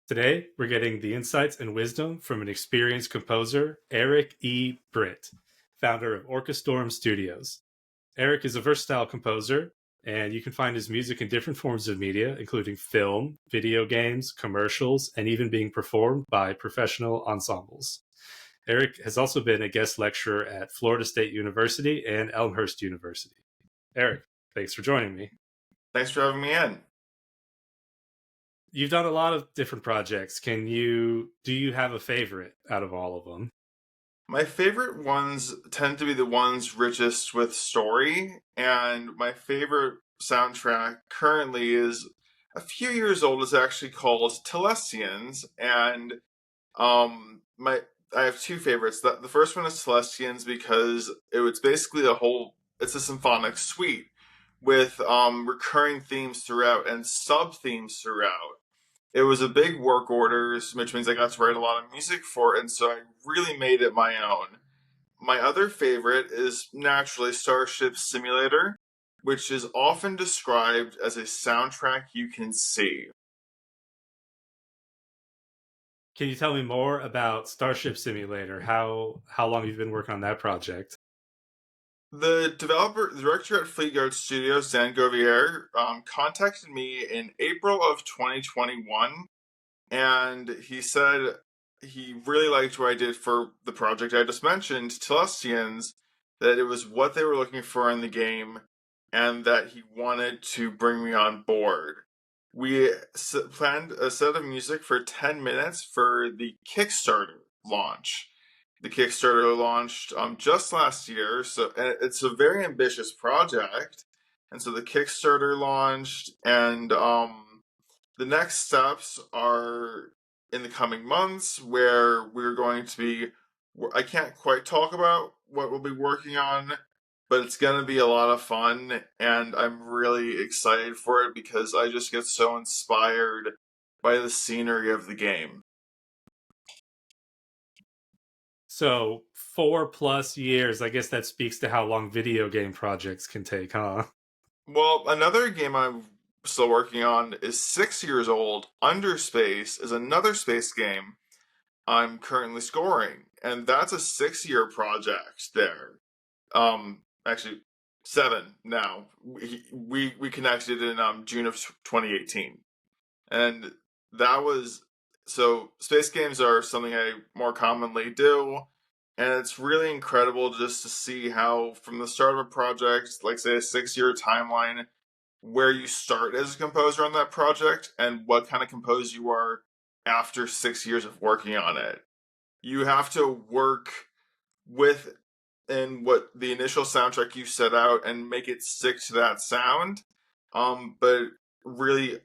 Today, we're getting the insights and wisdom from an experienced composer, Eric E. Britt, founder of Orchestorm Studios. Eric is a versatile composer, and you can find his music in different forms of media, including film, video games, commercials, and even being performed by professional ensembles. Eric has also been a guest lecturer at Florida State University and Elmhurst University. Eric, thanks for joining me. Thanks for having me in. You've done a lot of different projects. Do you have a favorite out of all of them? My favorite ones tend to be the ones richest with story, and my favorite soundtrack currently is a few years old. It's actually called Telestians, and my I have two favorites. The first one is Telestians because it's basically it's a symphonic suite with recurring themes throughout and sub themes throughout. It was a big work orders, which means I got to write a lot of music for it, and so I really made it my own. My other favorite is naturally Starship Simulator, which is often described as a soundtrack you can see. Can you tell me more about Starship Simulator? How long you've been working on that project? The director at Fleetguard Studios, Dan Govier, contacted me in April of 2021, and he said he really liked what I did for the project I just mentioned, Telestians, that it was what they were looking for in the game, and that he wanted to bring me on board. We planned a set of music for 10 minutes for the Kickstarter launch. The Kickstarter launched just last year, so and it's a very ambitious project. And so the Kickstarter launched, and the next steps are in the coming months where we're going to be. I can't quite talk about what we'll be working on, but it's going to be a lot of fun, and I'm really excited for it because I just get so inspired by the scenery of the game. So 4+ years. I guess that speaks to how long video game projects can take, huh? Well, another game I'm still working on is 6 years old. Underspace is another space game I'm currently scoring, and that's a 6 year project there. Actually, seven now. We connected in June of 2018, and that was so. Space games are something I more commonly do, and it's really incredible just to see how from the start of a project, like say a 6 year timeline, where you start as a composer on that project and what kind of composer you are after 6 years of working on it. You have to work with in what the initial soundtrack you set out and make it stick to that sound, but really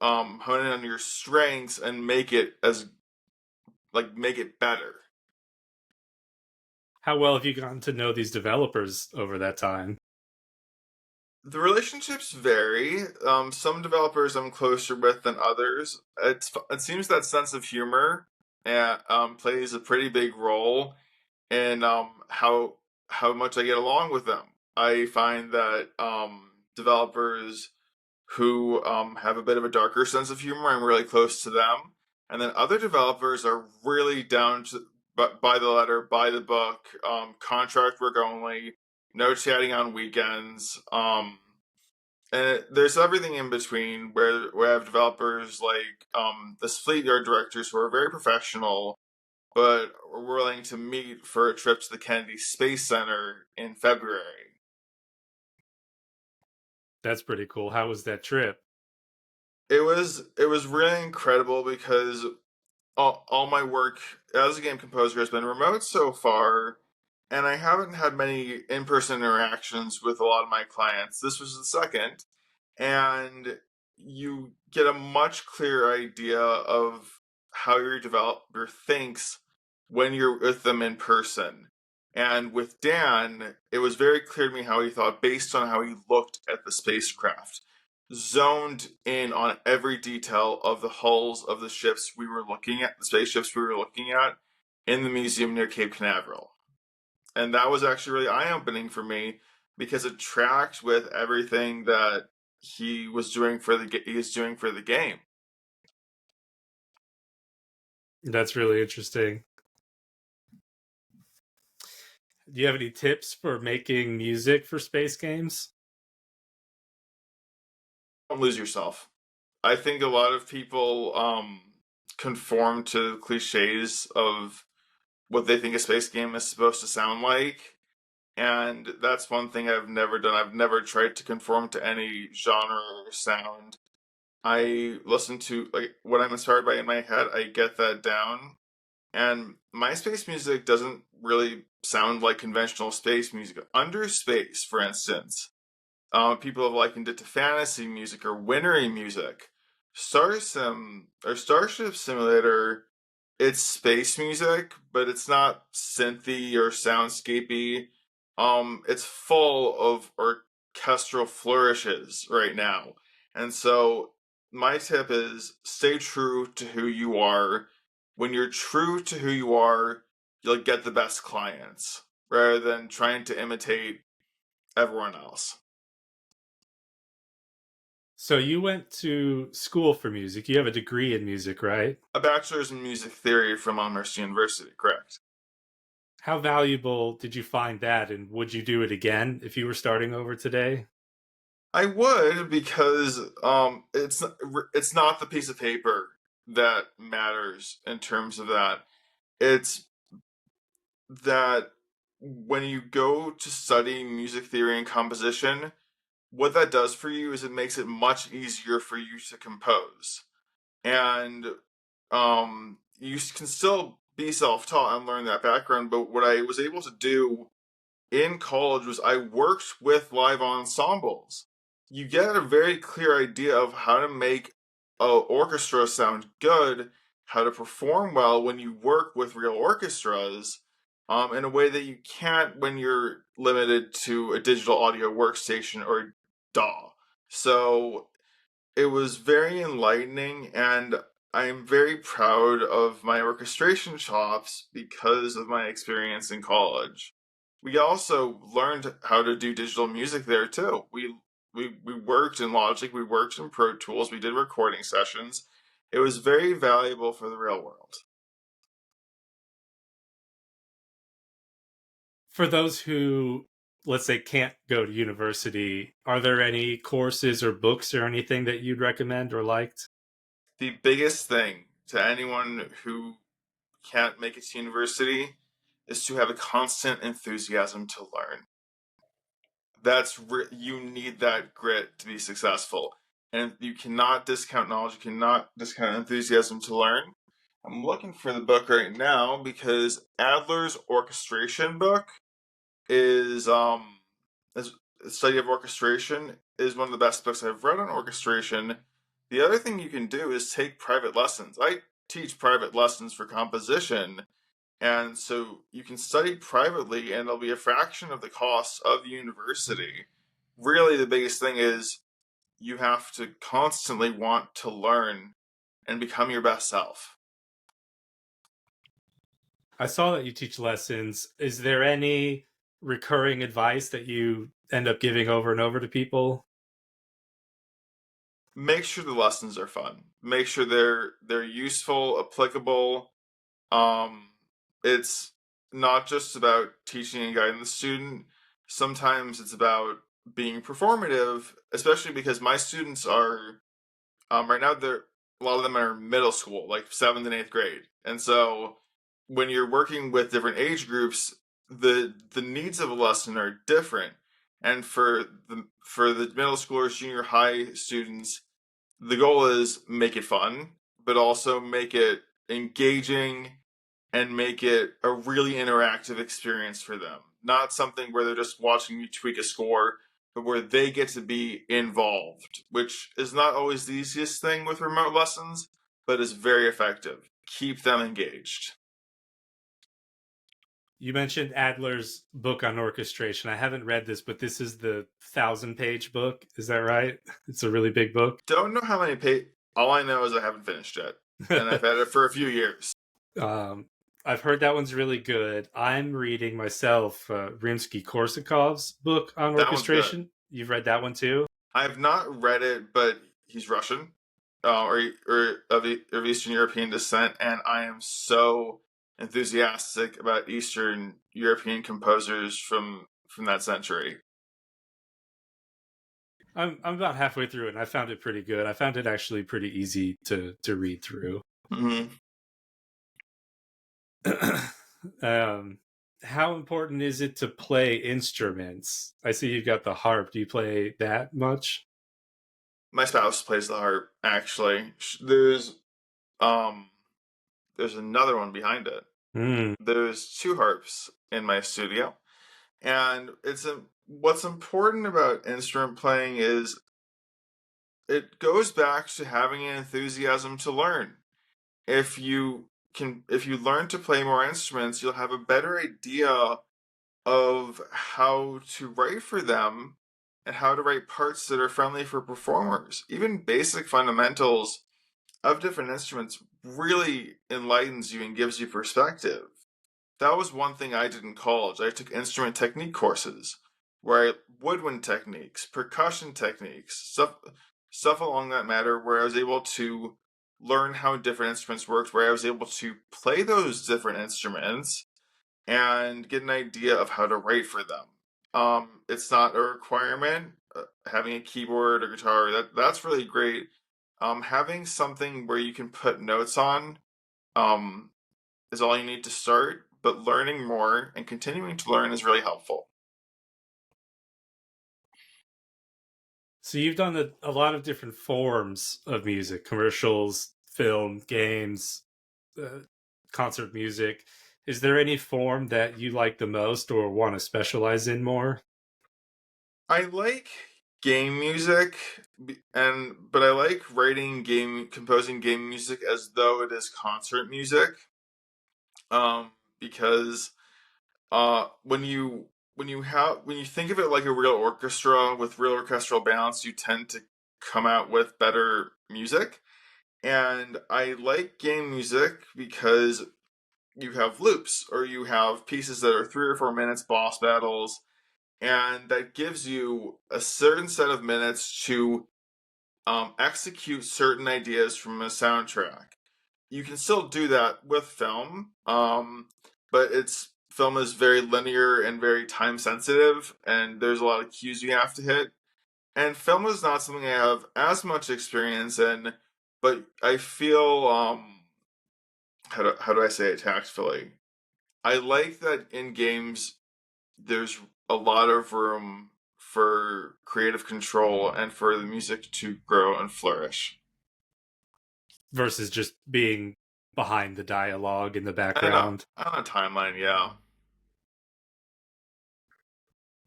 hone in on your strengths and make it better. How well have you gotten to know these developers over that time? The relationships vary. Some developers I'm closer with than others. It seems that sense of humor plays a pretty big role in how much I get along with them. I find that developers who have a bit of a darker sense of humor, I'm really close to them, and then other developers are really down to by the letter, by the book, contract work only, no chatting on weekends. And there's everything in between where I have developers like the Fleet Yard directors who are very professional but are willing to meet for a trip to the Kennedy Space Center in February. That's pretty cool. How was that trip? It was really incredible because all my work as a game composer has been remote so far, and I haven't had many in-person interactions with a lot of my clients. This was the second, and you get a much clearer idea of how your developer thinks when you're with them in person. And with Dan, it was very clear to me how he thought based on how he looked at the spacecraft, zoned in on every detail of the hulls of the ships we were looking at, the spaceships we were looking at in the museum near Cape Canaveral. And that was actually really eye opening for me because it tracked with everything that he is doing for the game. That's really interesting. Do you have any tips for making music for space games? Don't lose yourself. I think a lot of people conform to cliches of what they think a space game is supposed to sound like. And that's one thing I've never done. I've never tried to conform to any genre or sound. I listen to like what I'm inspired by in my head, I get that down. And my space music doesn't really sound like conventional space music. Under Space, for instance, people have likened it to fantasy music or wintry music. Star Sim or Starship Simulator, it's space music, but it's not synthy or soundscapey. It's full of orchestral flourishes right now. And so my tip is stay true to who you are. When you're true to who you are, you'll get the best clients rather than trying to imitate everyone else. So you went to school for music. You have a degree in music, right? A bachelor's in music theory from Amherst University, correct? How valuable did you find that, and would you do it again if you were starting over today? I would because it's not the piece of paper that matters in terms of that. It's that when you go to study music theory and composition, what that does for you is it makes it much easier for you to compose. And you can still be self-taught and learn that background, but what I was able to do in college was I worked with live ensembles. You get a very clear idea of how to make a orchestra sound good, how to perform well when you work with real orchestras, in a way that you can't when you're limited to a digital audio workstation or DAW. So it was very enlightening, and I'm very proud of my orchestration chops because of my experience in college. We also learned how to do digital music there too. We worked in Logic, we worked in Pro Tools, we did recording sessions. It was very valuable for the real world. For those who, let's say, can't go to university, are there any courses or books or anything that you'd recommend or liked? The biggest thing to anyone who can't make it to university is to have a constant enthusiasm to learn. You need that grit to be successful, and you cannot discount knowledge. You cannot discount enthusiasm to learn. I'm looking for the book right now because Adler's orchestration book is is a study of orchestration is one of the best books I've read on orchestration. The other thing you can do is take private lessons. I teach private lessons for composition, and so you can study privately and it'll be a fraction of the cost of university. Really, the biggest thing is you have to constantly want to learn and become your best self. I saw that you teach lessons. Is there any recurring advice that you end up giving over and over to people? Make sure the lessons are fun. Make sure they're useful, applicable. Um, it's not just about teaching and guiding the student. Sometimes it's about being performative, especially because my students are right now they're a lot of them are middle school, like seventh and eighth grade, and so when you're working with different age groups, the needs of a lesson are different. And for the middle schoolers, junior high students, the goal is make it fun, but also make it engaging and make it a really interactive experience for them. Not something where they're just watching you tweak a score, but where they get to be involved, which is not always the easiest thing with remote lessons, but is very effective. Keep them engaged. You mentioned Adler's book on orchestration. I haven't read this, but this is the 1,000-page book. Is that right? It's a really big book. Don't know how many all I know is I haven't finished it. And I've had it for a few years. um, I've heard that one's really good. I'm reading myself Rimsky-Korsakov's book on That one's good. orchestration. You've read that one too? I have not read it, but he's Russian. of Eastern European descent, and I am so enthusiastic about Eastern European composers from that century. I'm about halfway through it, and I found it pretty good. I found it actually pretty easy to read through. Mm-hmm. um, how important is it to play instruments? I see you've got the harp. Do you play that much? My spouse plays the harp. Actually, um there's another one behind it. Mm. There's two harps in my studio, and what's important about instrument playing is it goes back to having an enthusiasm to learn. If you learn to play more instruments, you'll have a better idea of how to write for them and how to write parts that are friendly for performers. Even basic fundamentals of different instruments really enlightens you and gives you perspective. That was one thing I did in college. I took instrument technique courses where woodwind techniques, percussion techniques, stuff along that matter, where I was able to learn how different instruments worked, where I was able to play those different instruments and get an idea of how to write for them. It's not a requirement. Having a keyboard or guitar, that's really great. Having something where you can put notes on um, is all you need to start, but learning more and continuing to learn is really helpful. So you've done a lot of different forms of music: commercials, film, games, uh, concert music. Is there any form that you like the most or want to specialize in more? I like game music, but I like composing game music as though it is concert music. Because when you think of it like a real orchestra with real orchestral balance, you tend to come out with better music. And I like game music because you have loops or you have pieces that are 3 or 4 minutes, boss battles, and that gives you a certain set of minutes to execute certain ideas from a soundtrack. You can still do that with film, but it's film is very linear and very time sensitive, and there's a lot of cues you have to hit. And film is not something I have as much experience in, but I feel how do I say it tactfully? I like that in games there's a lot of room for creative control and for the music to grow and flourish. Versus just being behind the dialogue in the I know. background. On a timeline, yeah.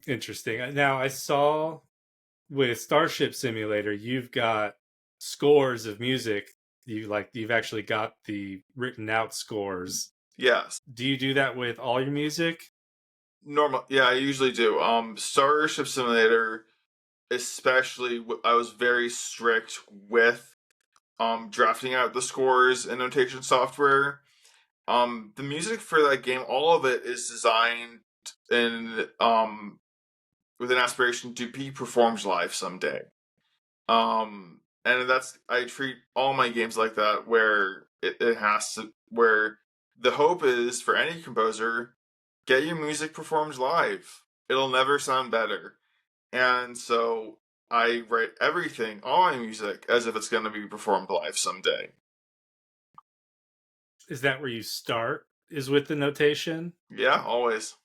Interesting. Now, I saw with Starship Simulator, you've got scores of music. You've actually got the written out scores. Yes. Do you do that with all your music? Normal. Yeah, I usually do. Starship Simulator, especially, I was very strict with drafting out the scores in notation software. The music for that game, all of it is designed in with an aspiration to be performed live someday. And that's I treat all my games like that, where it has to where the hope is for any composer, get your music performed live. It'll never sound better. And so I write everything, all my music, as if it's going to be performed live someday. Is that where you start? Is with the notation? Yeah, always.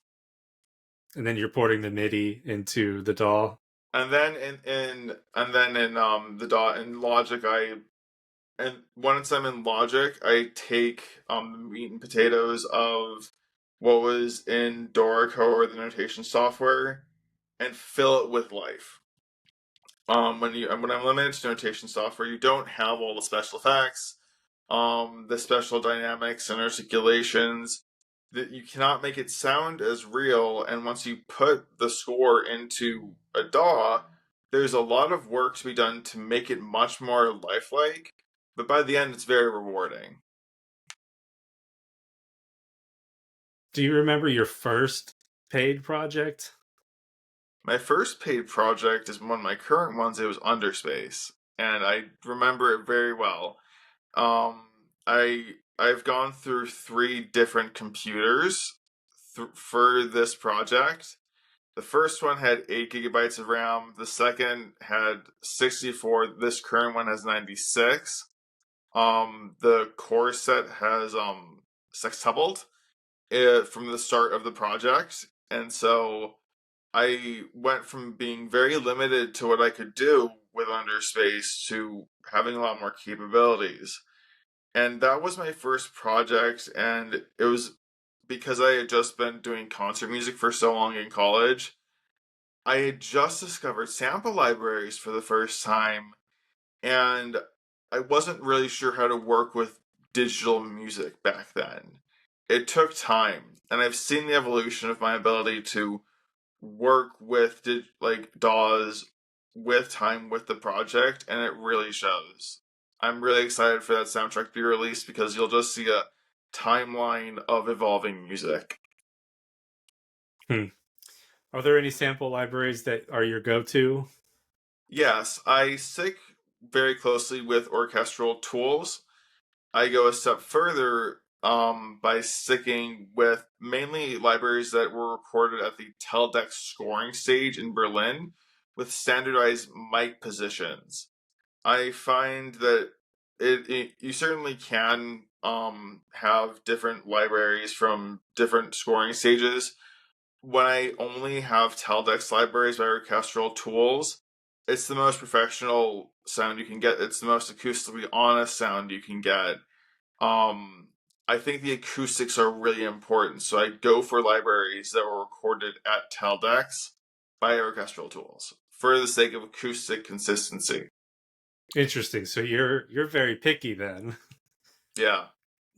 And then you're porting the MIDI into the DAW? And then in the dot in Logic, and once I'm in Logic, I take the meat and potatoes of what was in Dorico or the notation software and fill it with life. When I'm limited to notation software, you don't have all the special effects, the special dynamics and articulations. That you cannot make it sound as real. And once you put the score into a DAW, there's a lot of work to be done to make it much more lifelike. But by the end, it's very rewarding. Do you remember your first paid project? My first paid project is one of my current ones. It was Underspace. and I remember it very well. Um, I've gone through three different computers for this project. The first one had 8 gigabytes of RAM. The second had 64. This current one has 96. The core set has sextupled from the start of the project, and so I went from being very limited to what I could do with Underspace to having a lot more capabilities. And that was my first project, and it was because I had just been doing concert music for so long in college. I had just discovered sample libraries for the first time, and I wasn't really sure how to work with digital music back then. It took time, and I've seen the evolution of my ability to work with like DAWs with time with the project, and it really shows. I'm really excited for that soundtrack to be released because you'll just see a timeline of evolving music. Hmm. Are there any sample libraries that are your go-to? Yes, I stick very closely with orchestral tools. I go a step further by sticking with mainly libraries that were recorded at the Teldex scoring stage in Berlin with standardized mic positions. I find that you certainly can have different libraries from different scoring stages. When I only have Teldex libraries by orchestral tools, it's the most professional sound you can get. It's the most acoustically honest sound you can get. um, I think the acoustics are really important, so I go for libraries that were recorded at Teldex by orchestral tools for the sake of acoustic consistency. Interesting. So you're very picky then. Yeah,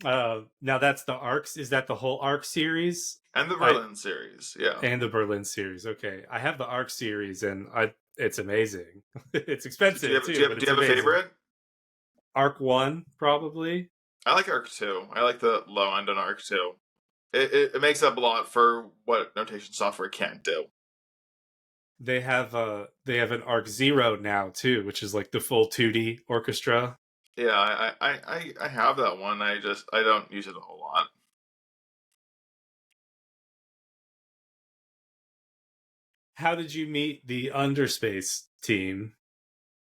Now that's the arcs. Is that the whole arc series? and the I Berlin series. Yeah. and the Berlin series. Okay, I have the arc series, and I it's amazing. It's So do you expensive have do too, you have but do you it's have a amazing. favorite? Arc one probably. I like Arc Two. I like the low end on Arc Two. It makes up a lot for what notation software can't do. They have an arc zero now too, which is like the full 2D orchestra. Yeah, I have that one. I don't use it a whole lot. How did you meet the Underspace team?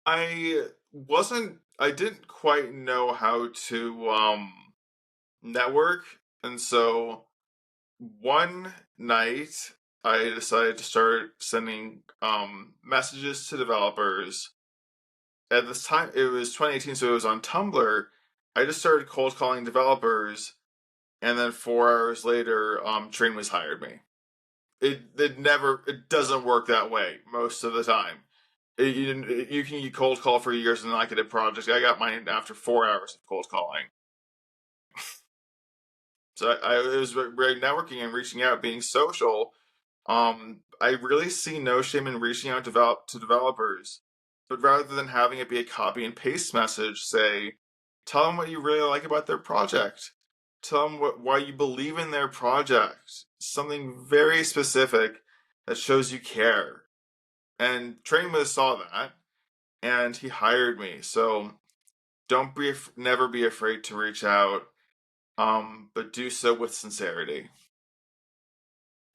I didn't quite know how to network, and so one night I decided to start sending messages to developers. At this time it was 2018, so it was on Tumblr. I just started cold calling developers, and then 4 hours later Train was hired me. It doesn't work that way most of the time. You can cold call for years and not get a project. I got mine after 4 hours of cold calling. So it was very networking and reaching out, being social. I really see no shame in reaching out to developers, but rather than having it be a copy and paste message, say, tell them what you really like about their project. Tell them why you believe in their project. Something very specific that shows you care. And Trainwith saw that, and he hired me. So never be afraid to reach out, but do so with sincerity.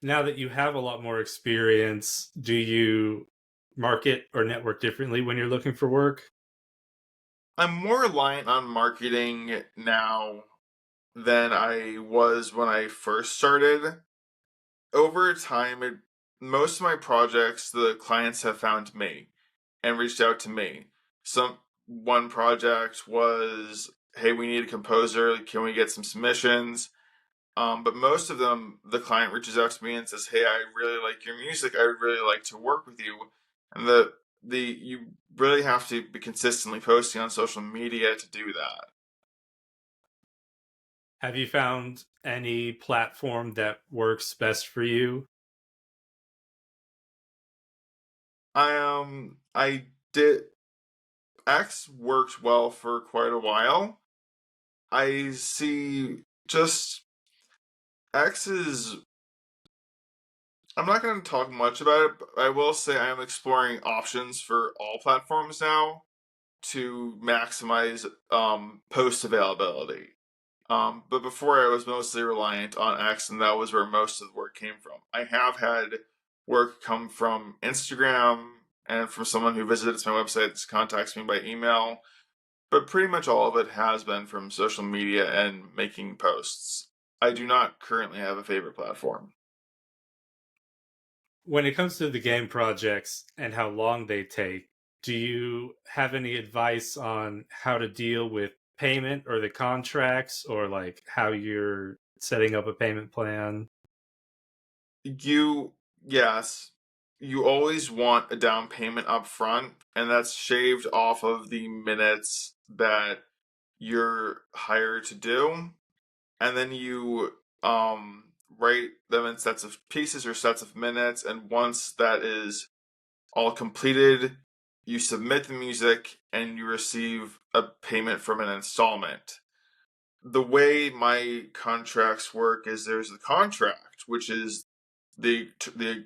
Now that you have a lot more experience, do you market or network differently when you're looking for work? I'm more reliant on marketing now than I was when I first started. Over time, most of my projects, the clients have found me and reached out to me. One project was, hey, we need a composer. Can we get some submissions? But most of them, the client reaches out to me and says, "Hey, I really like your music. I would really like to work with you." And the you really have to be consistently posting on social media to do that. Have you found any platform that works best for you? I did X worked well for quite a while. I see just X is. I'm not going to talk much about it, but I will say I am exploring options for all platforms now. to maximize post availability. But before I was mostly reliant on X, and that was where most of the work came from. I have had work come from Instagram and from someone who visits my website, contacts me by email, but pretty much all of it has been from social media and making posts. I do not currently have a favorite platform. When it comes to the game projects and how long they take, do you have any advice on how to deal with payment or the contracts, or like how you're setting up a payment plan? You, yes, you always want a down payment up front, and that's shaved off of the minutes that you're hired to do. And then you write them in sets of pieces or sets of minutes, and once that is all completed, you submit the music and you receive a payment from an installment. The way my contracts work is there's the contract, which is the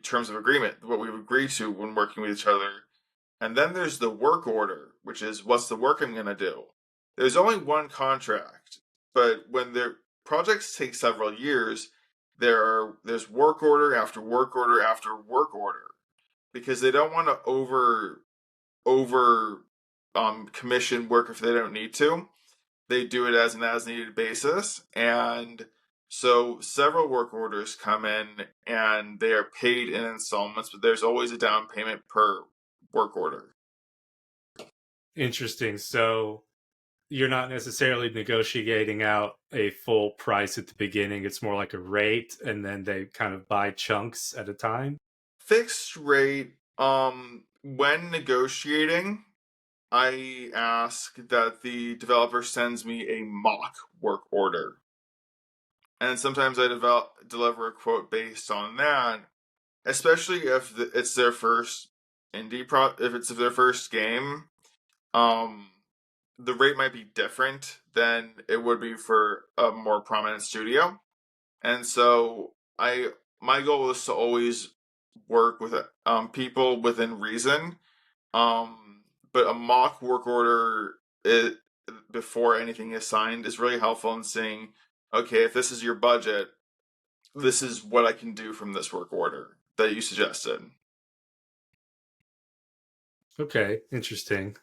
terms of agreement, what we've agreed to when working with each other. And then there's the work order, which is what's the work I'm going to do. There's only one contract, but when their projects take several years, there's work order after work order after work order because they don't want to over commission work if they don't need to. They do it as an as needed basis, and so several work orders come in and they are paid in installments, but there's always a down payment per work order. Interesting. So you're not necessarily negotiating out a full price at the beginning. It's more like a rate, and then they kind of buy chunks at a time. Fixed rate, when negotiating, I ask that the developer sends me a mock work order. And sometimes I deliver a quote based on that, especially if it's their first if it's their first game. Um, the rate might be different than it would be for a more prominent studio, and so I my goal is to always work with people within reason. But a mock work order before anything is signed is really helpful in saying, okay, if this is your budget, this is what I can do from this work order that you suggested. Okay, interesting.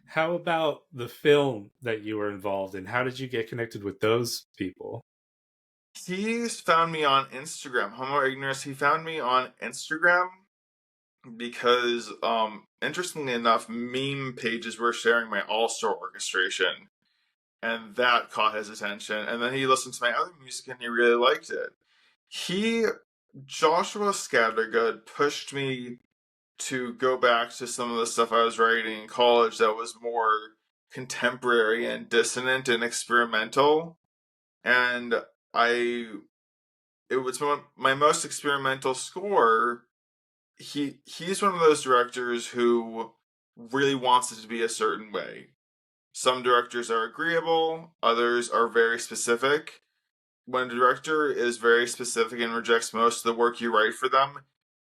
How about the film that you were involved in? How did you get connected with those people? He's found me on Instagram. Homo ignorus. He found me on Instagram because, interestingly enough, meme pages were sharing my All-Star orchestration, and that caught his attention. And then he listened to my other music and he really liked it. He, Joshua Scattergood, pushed me to go back to some of the stuff I was writing in college that was more contemporary and dissonant and experimental. And I, it was my most experimental score. He's one of those directors who really wants it to be a certain way. Some directors are agreeable, others are very specific. When a director is very specific and rejects most of the work you write for them,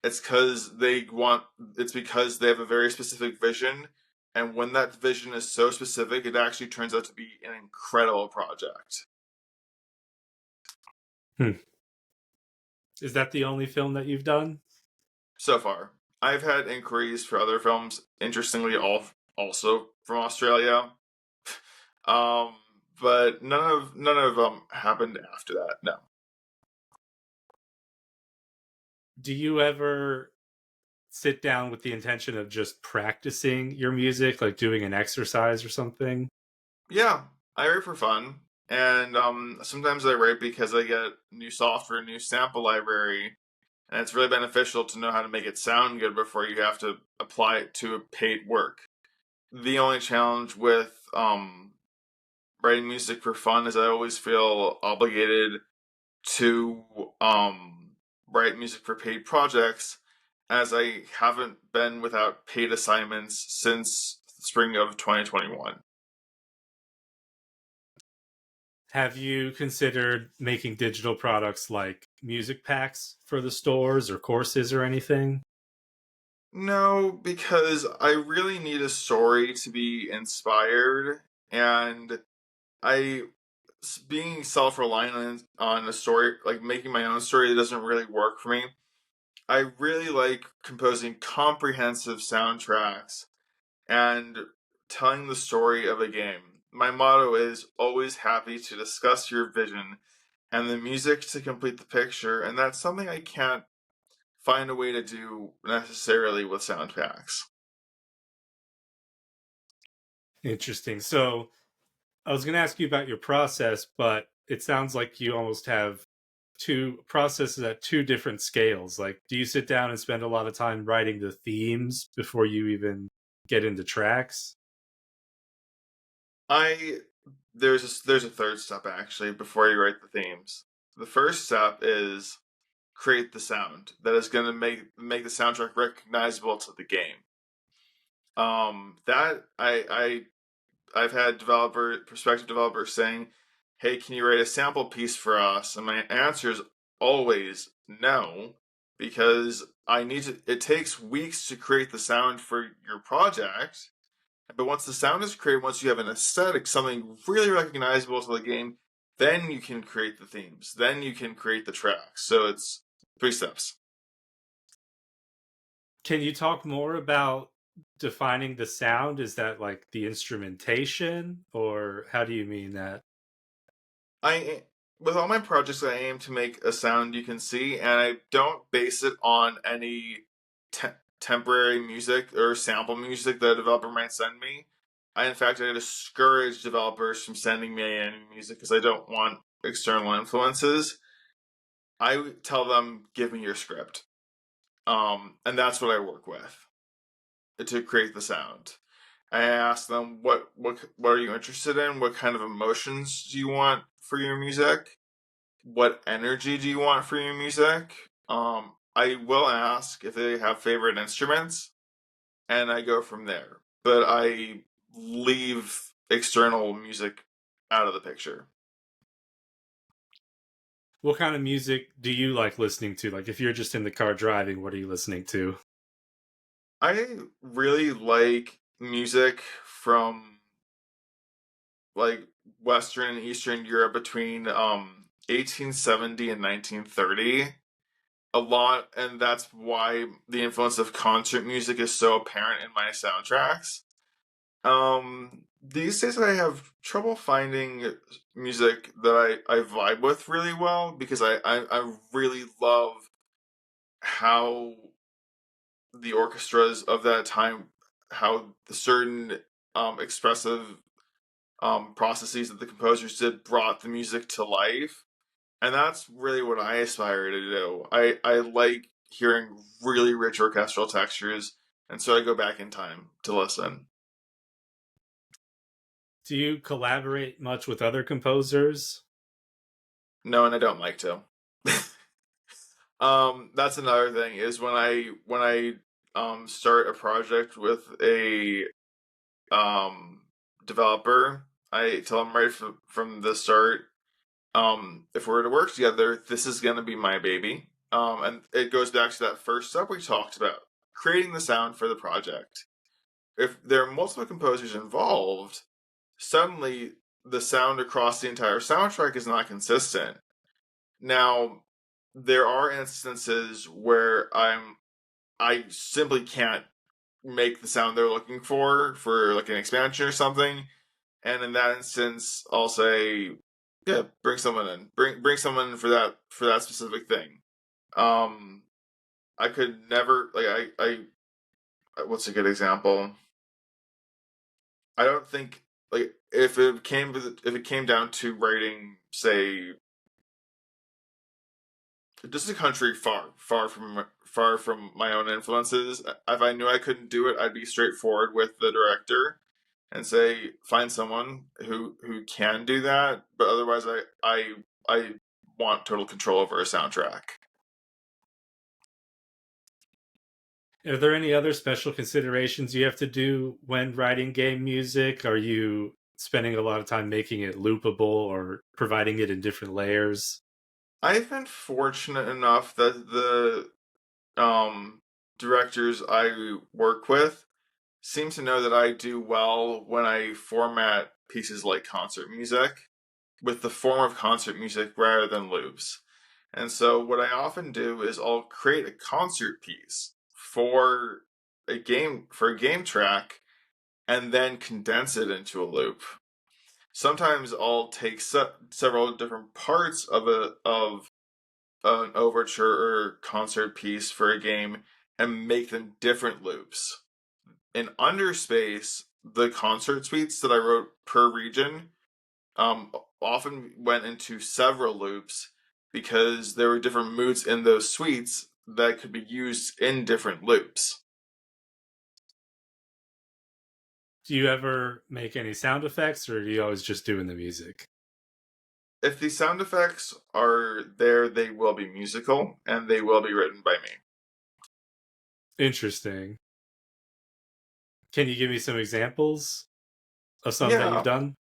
it's because they have a very specific vision, and when that vision is so specific, it actually turns out to be an incredible project. Hmm. Is that the only film that you've done? So far, I've had inquiries for other films, interestingly, all also from Australia. um, but none of them happened after that. No. Do you ever sit down with the intention of just practicing your music, like doing an exercise or something? Yeah, I write for fun, and sometimes I write because I get new software, new sample library, and it's really beneficial to know how to make it sound good before you have to apply it to a paid work. The only challenge with writing music for fun is I always feel obligated to write music for paid projects, as I haven't been without paid assignments since spring of 2021. Have you considered making digital products like music packs for the stores or courses or anything? No, because I really need a story to be inspired, and I being self-reliant on a story, like making my own story, doesn't really work for me. I really like composing comprehensive soundtracks and telling the story of a game. My motto is always happy to discuss your vision and the music to complete the picture, and that's something I can't find a way to do necessarily with soundtracks. Interesting. So I was going to ask you about your process, but it sounds like you almost have two processes at two different scales. Like, do you sit down and spend a lot of time writing the themes before you even get into tracks? I there's a third step actually before you write the themes. The first step is create the sound that is going to make the soundtrack recognizable to the game. That I've had prospective developers saying, "Hey, can you write a sample piece for us?" And my answer is always no, because I need to. It takes weeks to create the sound for your project, but once the sound is created, once you have an aesthetic, something really recognizable to the game, then you can create the themes. Then you can create the tracks. So it's three steps. Can you talk more about defining the sound? Is that like the instrumentation, or how do you mean that? I with all my projects, I aim to make a sound you can see, and I don't base it on any te- temporary music or sample music that a developer might send me. In fact, I discourage developers from sending me any music because I don't want external influences. I tell them, "Give me your script," and that's what I work with to create the sound. I ask them, what are you interested in? What kind of emotions do you want for your music? What energy do you want for your music? I will ask if they have favorite instruments, and I go from there. But I leave external music out of the picture. What kind of music do you like listening to? Like, if you're just in the car driving, what are you listening to? I really like music from like Western and Eastern Europe between 1870 and 1930 a lot, and that's why the influence of concert music is so apparent in my soundtracks. These days I have trouble finding music that I vibe with really well because I really love how the orchestras of that time, how the certain expressive processes that the composers did brought the music to life, and that's really what I aspire to do. I like hearing really rich orchestral textures, and so I go back in time to listen. Do you collaborate much with other composers? No, and I don't like to. That's another thing is when I start a project with a um developer, I tell them right from the start, if we're to work together, this is gonna be my baby. And it goes back to that first step we talked about, creating the sound for the project. If there are multiple composers involved, suddenly the sound across the entire soundtrack is not consistent. Now, there are instances where I simply can't make the sound they're looking for like an expansion or something, and in that instance, I'll say, yeah, bring someone in, bring someone in for that specific thing. Um, I could never like what's a good example? I don't think like if it came down to writing, say, just a country far from my own influences. If I knew I couldn't do it, I'd be straightforward with the director and say find someone who can do that. But otherwise, I want total control over a soundtrack. Are there any other special considerations you have to do when writing game music? Are you spending a lot of time making it loopable or providing it in different layers? I've been fortunate enough that the um directors I work with seem to know that I do well when I format pieces like concert music with the form of concert music rather than loops. And so what I often do is I'll create a concert piece for a game track and then condense it into a loop. Sometimes I'll take several different parts of an overture or concert piece for a game and make them different loops. In Underspace, the concert suites that I wrote per region um, often went into several loops because there were different moods in those suites that could be used in different loops. Do you ever make any sound effects, or are you always just doing the music? If the sound effects are there, they will be musical and they will be written by me. Interesting. Can you give me some examples of some that you've Yeah, done?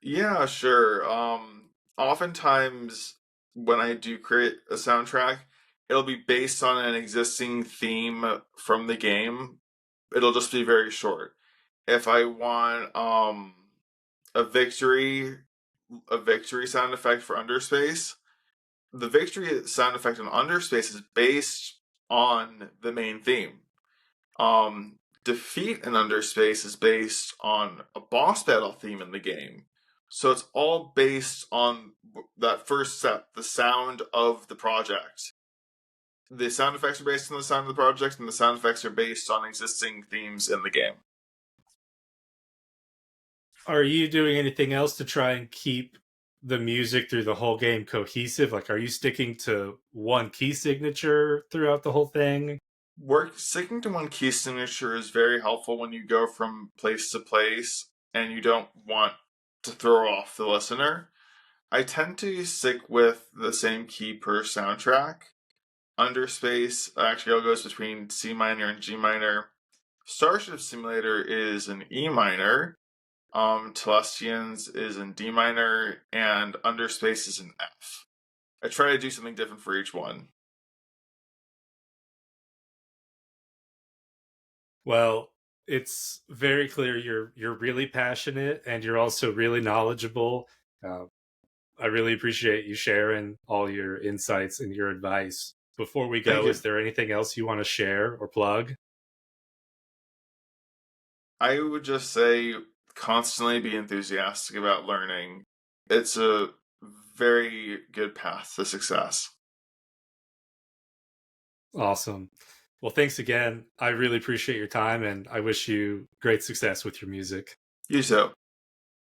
yeah, sure. Oftentimes when I do create a soundtrack, it'll be based on an existing theme from the game. It'll just be very short. If I want a victory a victory sound effect for Underspace, the victory sound effect in Underspace is based on the main theme. Defeat in Underspace is based on a boss battle theme in the game. So it's all based on that first step, the sound of the project. The sound effects are based on the sound of the project, and the sound effects are based on existing themes in the game. Are you doing anything else to try and keep the music through the whole game cohesive? Like, are you sticking to one key signature throughout the whole thing? Sticking to one key signature is very helpful when you go from place to place and you don't want to throw off the listener. I tend to stick with the same key per soundtrack. Underspace actually all goes between C minor and G minor. Starship Simulator is an E minor. Telestians is in D minor, and Underspace is in F. I try to do something different for each one. Well, it's very clear you're really passionate and you're also really knowledgeable. Uh, I really appreciate you sharing all your insights and your advice. Before we Thank go, you. is there anything else you want to share or plug? I would just say constantly be enthusiastic about learning. It's a very good path to success. Awesome. Well, thanks again. I really appreciate your time and I wish you great success with your music. You too.